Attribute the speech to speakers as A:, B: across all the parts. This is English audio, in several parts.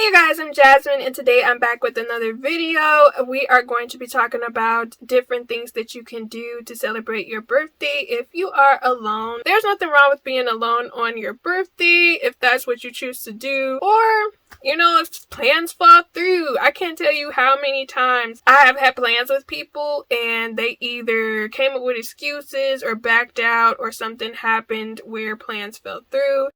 A: Hey guys, I'm Jasmine and today I'm back with another video. We are going to be talking about different things that you can do to celebrate your birthday if you are alone. There's nothing wrong with being alone on your birthday if that's what you choose to do, or if plans fall through. I can't tell you how many times I have had plans with people and they either came up with excuses or backed out or something happened where plans fell through.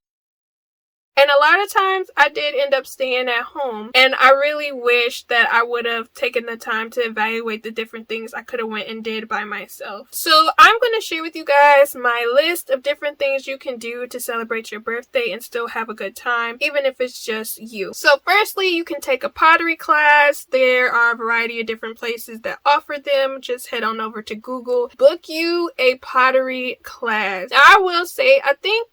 A: And a lot of times I did end up staying at home, and I really wish that I would have taken the time to evaluate the different things I could have went and did by myself. So I'm going to share with you guys my list of different things you can do to celebrate your birthday and still have a good time, even if it's just you. So firstly, you can take a pottery class. There are a variety of different places that offer them. Just head on over to Google, book you a pottery class. Now I will say,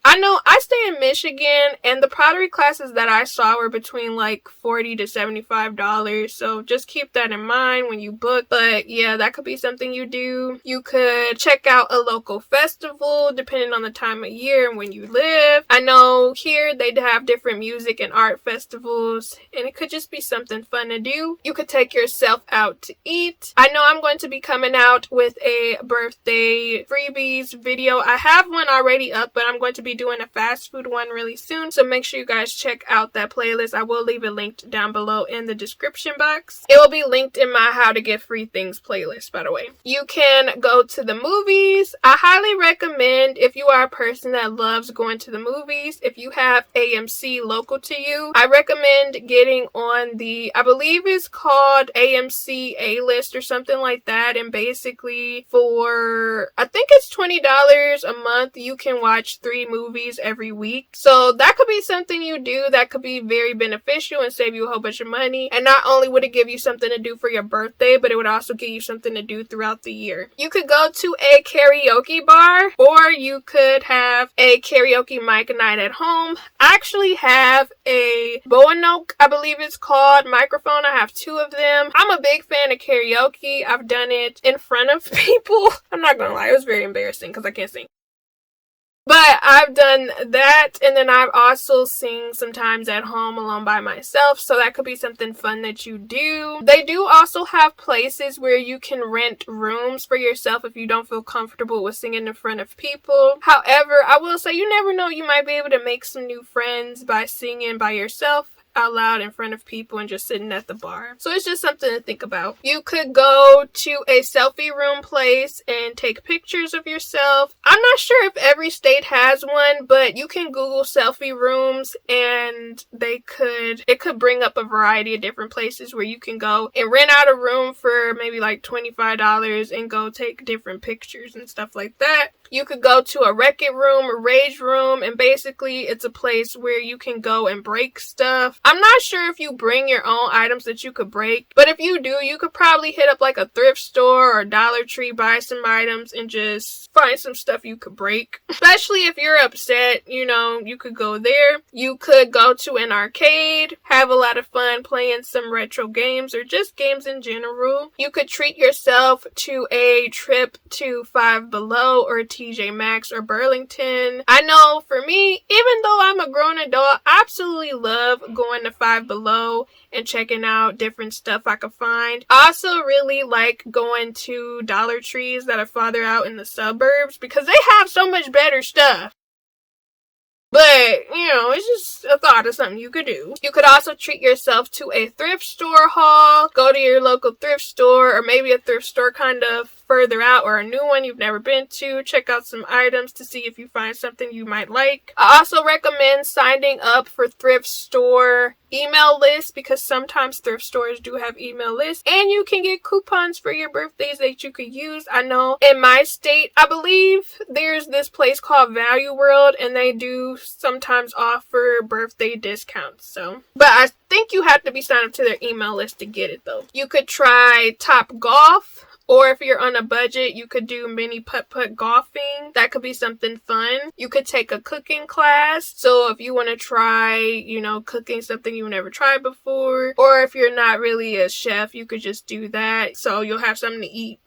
A: I know I stay in Michigan, and the pottery classes that I saw were between like $40 to $75, so just keep that in mind when you book. But yeah, that could be something you do. You could check out a local festival depending on the time of year and when you live. I know here they have different music and art festivals, and it could just be something fun to do. You could take yourself out to eat. I know I'm going to be coming out with a birthday freebies video. I have one already up, but I'm going to be doing a fast food one really soon, so make sure you guys check out that playlist. I will leave it linked down below in the description box. It will be linked in my how to get free things playlist, by the way. You can go to the movies. I highly recommend, if you are a person that loves going to the movies, if you have AMC local to you, I recommend getting on the, I believe it's called AMC A-list or something like that, and basically for, I think it's $20 a month, you can watch 3 movies every week. So that could be something you do that could be very beneficial and save you a whole bunch of money. And not only would it give you something to do for your birthday, but it would also give you something to do throughout the year. You could go to a karaoke bar, or you could have a karaoke mic night at home. I actually have a Bonoke, I believe it's called, microphone. I have 2 of them. I'm a big fan of karaoke. I've done it in front of people. I'm not gonna lie, it was very embarrassing because I can't sing. But I've done that, and then I've also sing sometimes at home alone by myself, so that could be something fun that you do. They do also have places where you can rent rooms for yourself if you don't feel comfortable with singing in front of people. However, I will say you never know, you might be able to make some new friends by singing by yourself out loud in front of people and just sitting at the bar. So it's just something to think about. You could go to a selfie room place and take pictures of yourself. I'm not sure if every state has one, but you can Google selfie rooms and it could bring up a variety of different places where you can go and rent out a room for maybe like $25 and go take different pictures and stuff like that. You could go to a Wreck-It room, a Rage room, and basically it's a place where you can go and break stuff. I'm not sure if you bring your own items that you could break, but if you do, you could probably hit up like a thrift store or Dollar Tree, buy some items, and just find some stuff you could break. Especially if you're upset, you could go there. You could go to an arcade, have a lot of fun playing some retro games or just games in general. You could treat yourself to a trip to Five Below or TJ Maxx or Burlington. I know for me, even though I'm a grown adult, I absolutely love going to Five Below and checking out different stuff I could find. I also really like going to Dollar Trees that are farther out in the suburbs because they have so much better stuff. But, it's just a thought of something you could do. You could also treat yourself to a thrift store haul. Go to your local thrift store, or maybe a thrift store kind of further out, or a new one you've never been to. Check out some items to see if you find something you might like. I also recommend signing up for thrift store email lists, because sometimes thrift stores do have email lists, and you can get coupons for your birthdays that you could use. I know in my state, I believe there's this place called Value World, and they do sometimes offer birthday discounts. But I think you have to be signed up to their email list to get it though. You could try Top Golf Or if you're on a budget, you could do mini putt-putt golfing. That could be something fun. You could take a cooking class. So if you want to try, cooking something you've never tried before, or if you're not really a chef, you could just do that. So you'll have something to eat.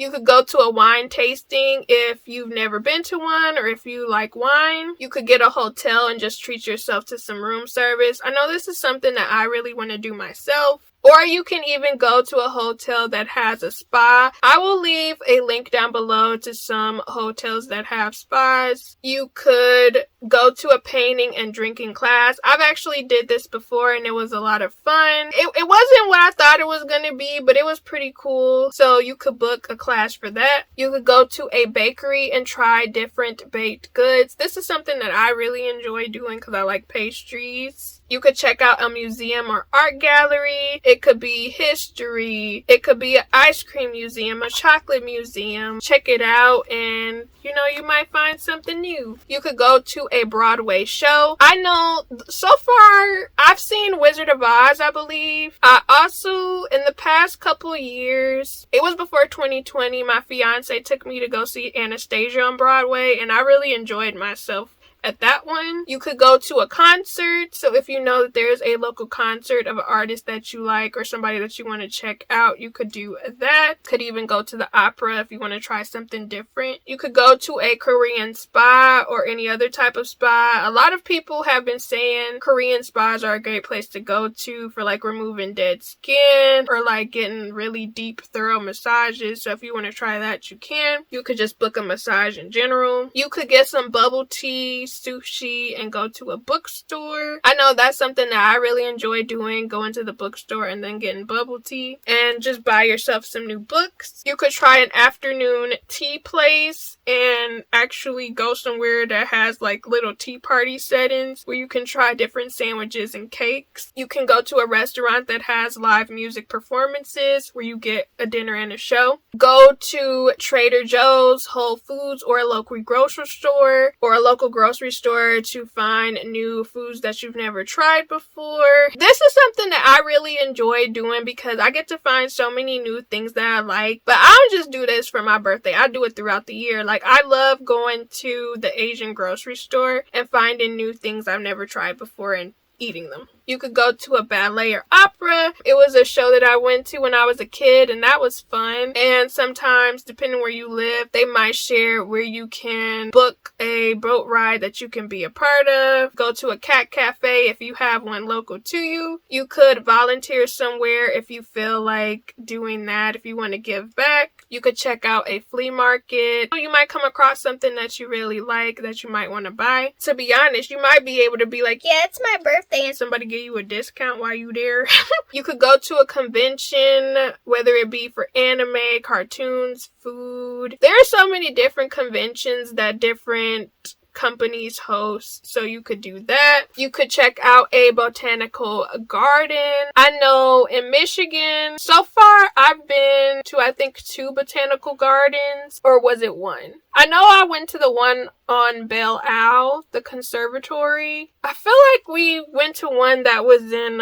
A: You could go to a wine tasting if you've never been to one, or if you like wine. You could get a hotel and just treat yourself to some room service. I know this is something that I really want to do myself. Or you can even go to a hotel that has a spa. I will leave a link down below to some hotels that have spas. You could go to a painting and drinking class. I've actually did this before and it was a lot of fun. It wasn't what I thought it was going to be, but it was pretty cool. So you could book a class for that. You could go to a bakery and try different baked goods. This is something that I really enjoy doing because I like pastries. You could check out a museum or art gallery. It could be history. It could be an ice cream museum, a chocolate museum. Check it out and, you might find something new. You could go to a Broadway show. I know so far I've seen Wizard of Oz, I believe. I also, in the past couple years, it was before 2020, my fiance took me to go see Anastasia on Broadway and I really enjoyed myself at that one. You could go to a concert. So if you know that there's a local concert of an artist that you like or somebody that you want to check out, you could do that. Could even go to the opera if you want to try something different. You could go to a Korean spa or any other type of spa. A lot of people have been saying Korean spas are a great place to go to for like removing dead skin or like getting really deep, thorough massages. So if you want to try that, you can. You could just book a massage in general. You could get some bubble tea, sushi, and go to a bookstore. I know that's something that I really enjoy doing, going to the bookstore and then getting bubble tea and just buy yourself some new books. You could try an afternoon tea place and actually go somewhere that has like little tea party settings where you can try different sandwiches and cakes. You can go to a restaurant that has live music performances where you get a dinner and a show. Go to Trader Joe's, Whole Foods, or a local grocery store store to find new foods that you've never tried before. This is something that I really enjoy doing because I get to find so many new things that I like. But I don't just do this for my birthday. I do it throughout the year. Like, I love going to the Asian grocery store and finding new things I've never tried before and eating them. You could go to a ballet or opera. It was a show that I went to when I was a kid and that was fun. And sometimes, depending where you live, they might share where you can book a boat ride that you can be a part of. Go to a cat cafe if you have one local to you. You could volunteer somewhere if you feel like doing that, if you want to give back. You could check out a flea market. You might come across something that you really like that you might want to buy. To be honest, you might be able to be like, yeah, it's my birthday, and somebody give you a discount while you there. You could go to a convention, whether it be for anime, cartoons, food. There are so many different conventions that different companies host, so you could do that. You could check out a botanical garden. I know in Michigan, so far I've been to I think 2 botanical gardens, or was it 1? I know I went to the one on Belle Isle, the conservatory. I feel like we went to one that was in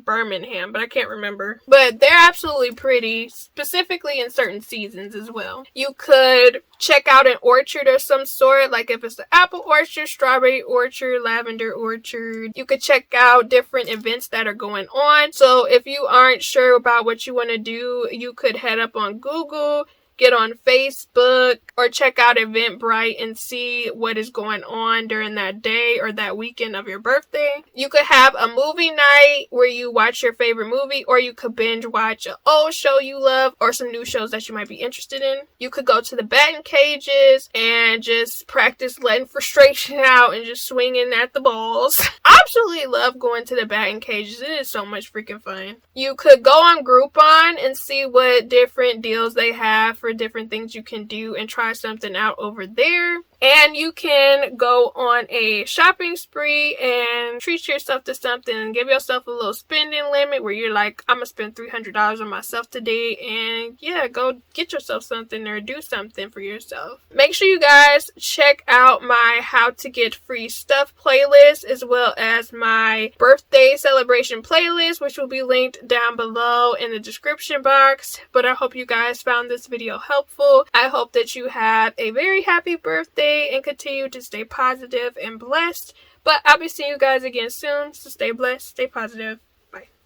A: Birmingham, but I can't remember. But they're absolutely pretty, specifically in certain seasons as well. You could check out an orchard of some sort, like if it's an apple orchard, strawberry orchard, lavender orchard. You could check out different events that are going on. So if you aren't sure about what you want to do, you could head up on Google, get on Facebook, or check out Eventbrite and see what is going on during that day or that weekend of your birthday. You could have a movie night where you watch your favorite movie, or you could binge watch an old show you love or some new shows that you might be interested in. You could go to the batting cages and just practice letting frustration out and just swinging at the balls. I absolutely love going to the batting cages. It is so much freaking fun. You could go on Groupon and see what different deals they have for different things you can do and try something out over there. And you can go on a shopping spree and treat yourself to something and give yourself a little spending limit where you're like, I'm gonna spend $300 on myself today, and yeah, go get yourself something or do something for yourself. Make sure you guys check out my how to get free stuff playlist, as well as my birthday celebration playlist, which will be linked down below in the description box. But I hope you guys found this video helpful. I hope that you had a very happy birthday and continue to stay positive and blessed. But I'll be seeing you guys again soon, so stay blessed, stay positive.